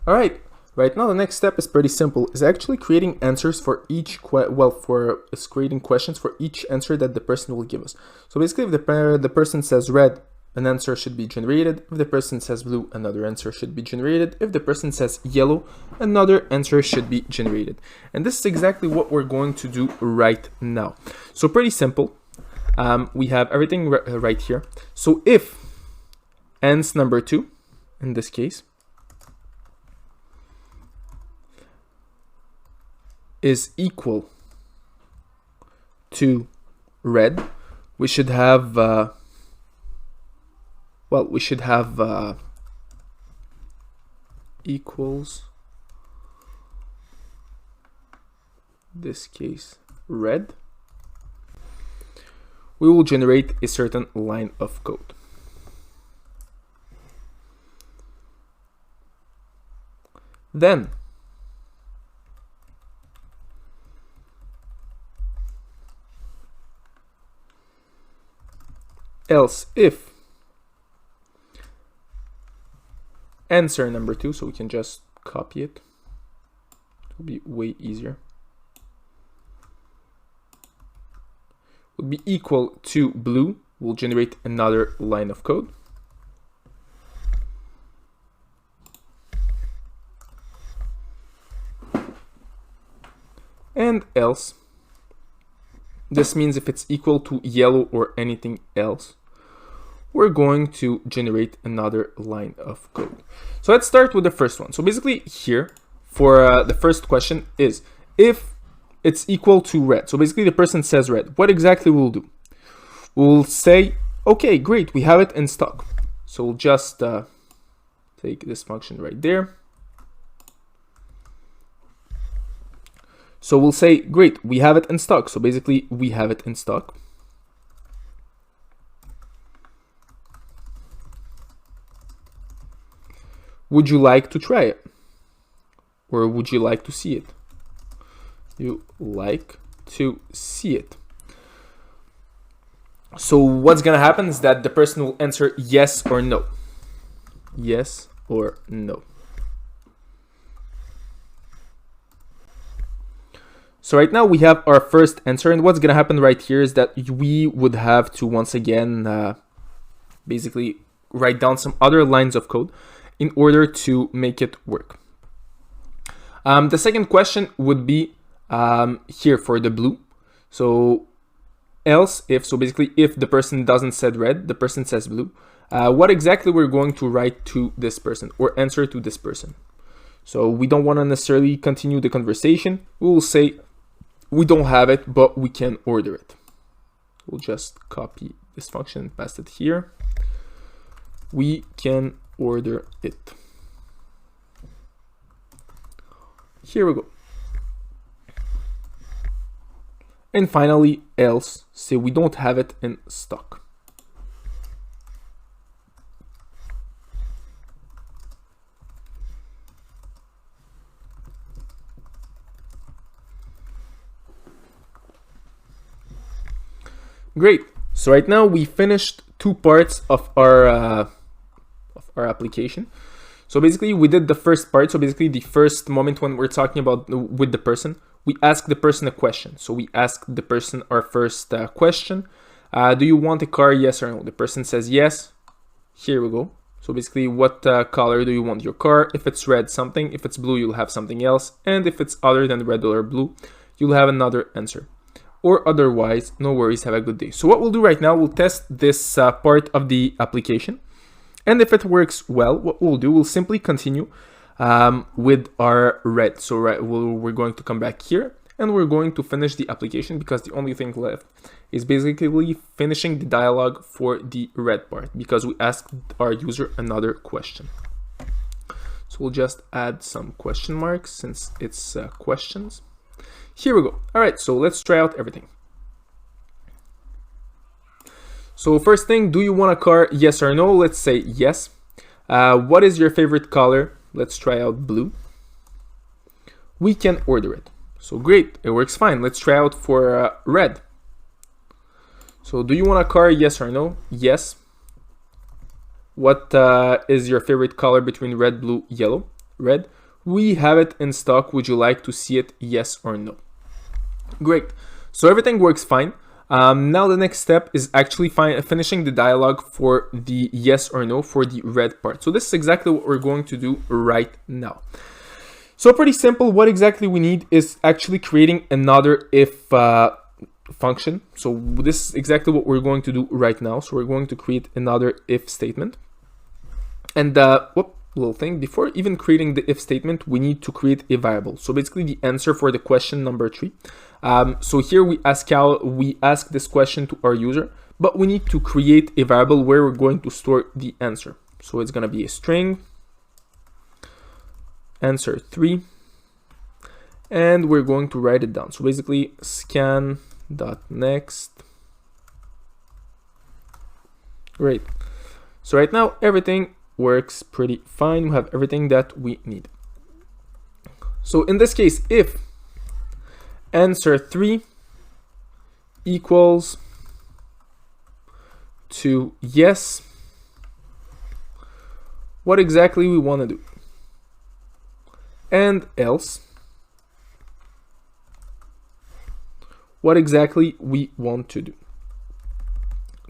All right. Right now, the next step is pretty simple. It's actually creating answers for each creating questions for each answer that the person will give us. So basically, if the person says red, an answer should be generated. If the person says blue, another answer should be generated. If the person says yellow, another answer should be generated. And this is exactly what we're going to do right now. So pretty simple. We have everything right here. So if ans number 2, in this case, is equal to red, we should have equals, this case red. We will generate a certain line of code. Then else if answer number 2, so we can just copy it. It'll be way easier. Would be equal to blue. We'll generate another line of code. And else, this means if it's equal to yellow or anything else, we're going to generate another line of code. So let's start with the first one. So basically here, for the first question is, if it's equal to red. So basically the person says red. What exactly we'll do? We'll say, okay, great, we have it in stock. So we'll just take this function right there. So we'll say, great, we have it in stock. So basically we have it in stock. Would you like to try it? Or would you like to see it? You like to see it. So what's gonna happen is that the person will answer yes or no. Yes or no. So right now we have our first answer, and what's gonna happen right here is that we would have to once again basically write down some other lines of code in order to make it work. The second question would be here for the blue. So else if, so basically if the person doesn't said red, the person says blue, what exactly we're going to write to this person or answer to this person. So we don't want to necessarily continue the conversation. We will say we don't have it, but we can order it. We'll just copy this function and paste it here. We can order it. Here we go. And finally, else, say we don't have it in stock. Great. So right now we finished 2 parts of our application. So basically we did the first part. So basically the first moment when we're talking about with the person, we ask the person a question. So we ask the person our first question. Do you want a car? Yes or no? The person says yes. Here we go. So basically what color do you want your car? If it's red, something. If it's blue, you'll have something else. And if it's other than red or blue, you'll have another answer. Or otherwise, no worries, have a good day. So what we'll do right now, we'll test this part of the application. And if it works well, what we'll do, we'll simply continue with our red. So we're going to come back here and we're going to finish the application because the only thing left is basically finishing the dialogue for the red part because we asked our user another question. So we'll just add some question marks since it's questions. Here we go. All right, so let's try out everything. So first thing, do you want a car? Yes or no? Let's say yes. What is your favorite color? Let's try out blue. We can order it. So great, it works fine. Let's try out for red. So do you want a car? Yes or no? Yes. What is your favorite color between red, blue, yellow? red. We have it in stock. Would you like to see it? Yes or no? Great. So everything works fine. Now the next step is actually finishing the dialog for the yes or no for the red part. So this is exactly what we're going to do right now. So pretty simple. What exactly we need is actually creating another if function. So this is exactly what we're going to do right now. So we're going to create another if statement. And little thing, before even creating the if statement, we need to create a variable. So basically the answer for the question number 3. So here we ask this question to our user, but we need to create a variable where we're going to store the answer. So it's going to be a string answer 3, and we're going to write it down. So basically scan.next. Great. So right now everything works pretty fine. We have everything that we need. So in this case, if answer 3 equals to yes, what exactly we want to do? And else, what exactly we want to do?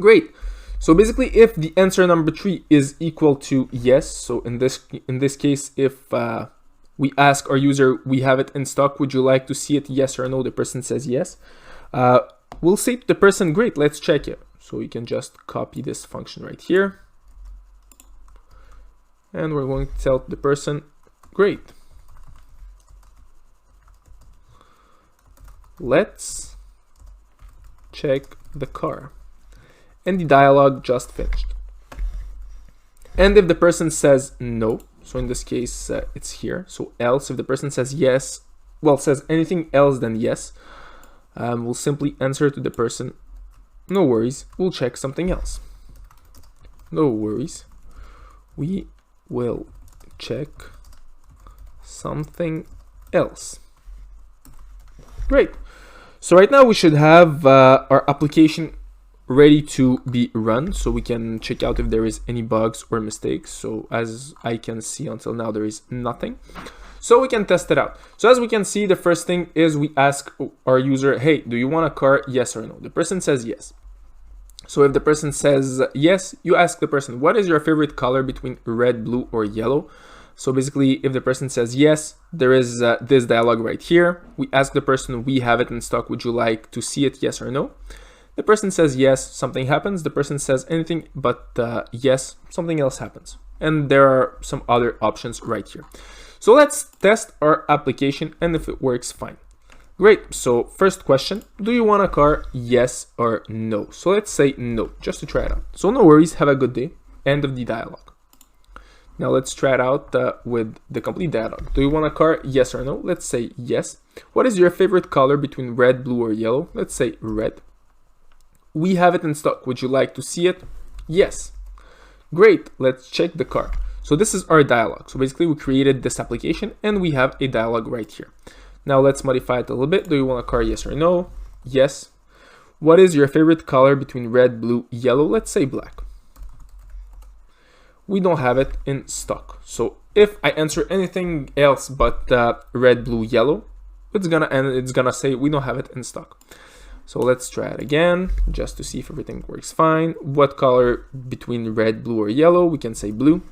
Great. So basically, if the answer number 3 is equal to yes, so in this case, if we ask our user, we have it in stock, would you like to see it, yes or no? The person says yes. We'll say to the person, great, let's check it. So you can just copy this function right here. And we're going to tell the person, great. Let's check the car. And the dialog just finished. And if the person says no, so in this case it's here, so else, if the person says yes, well, says anything else than yes, we'll simply answer to the person, no worries, we'll check something else. No worries, we will check something else. Great. So right now we should have our application ready to be run, so we can check out if there is any bugs or mistakes. So as I can see until now, there is nothing. So we can test it out. So as we can see, the first thing is we ask our user, hey, do you want a car? Yes or no? The person says yes. So if the person says yes, you ask the person, what is your favorite color between red, blue, or yellow? So basically, if the person says yes, there is this dialog right here. We ask the person, we have it in stock, would you like to see it, yes or no? The person says yes, something happens. The person says anything but yes, something else happens. And there are some other options right here. So let's test our application and if it works fine. Great, so first question, do you want a car, yes or no? So let's say no, just to try it out. So no worries, have a good day, end of the dialog. Now let's try it out with the complete dialog. Do you want a car, yes or no? Let's say yes. What is your favorite color between red, blue, or yellow? Let's say red. We have it in stock. Would you like to see it? Yes. Great. Let's check the car. So this is our dialog. So basically we created this application and we have a dialog right here. Now let's modify it a little bit. Do you want a car? Yes or no? Yes. What is your favorite color between red, blue, yellow? Let's say black. We don't have it in stock. So if I answer anything else but red, blue, yellow, it's gonna say we don't have it in stock. So let's try it again, just to see if everything works fine. What color between red, blue, or yellow? We can say blue.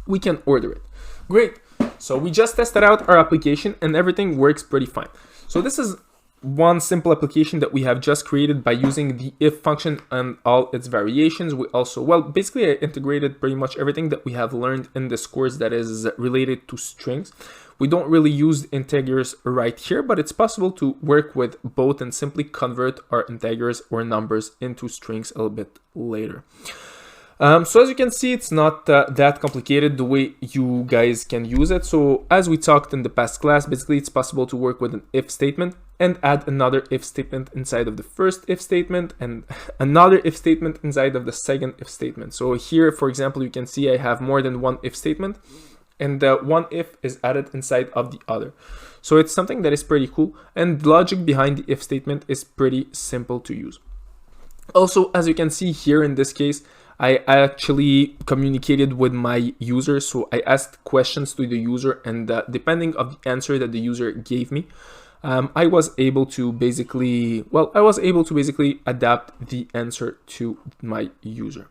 We can order it. Great. So we just tested out our application and everything works pretty fine. So this is one simple application that we have just created by using the if function and all its variations. We also, well, basically I integrated pretty much everything that we have learned in this course that is related to strings. We don't really use integers right here, but it's possible to work with both and simply convert our integers or numbers into strings a little bit later. So as you can see, it's not that complicated the way you guys can use it. So as we talked in the past class, basically it's possible to work with an if statement and add another if statement inside of the first if statement and another if statement inside of the second if statement. So here, for example, you can see I have more than one if statement and one if is added inside of the other. So it's something that is pretty cool, and the logic behind the if statement is pretty simple to use. Also, as you can see here in this case, I actually communicated with my user. So I asked questions to the user, and depending of the answer that the user gave me, I was able to basically adapt the answer to my user.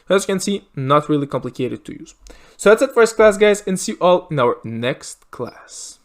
As you can see, not really complicated to use. So that's it for this class, guys, and see you all in our next class.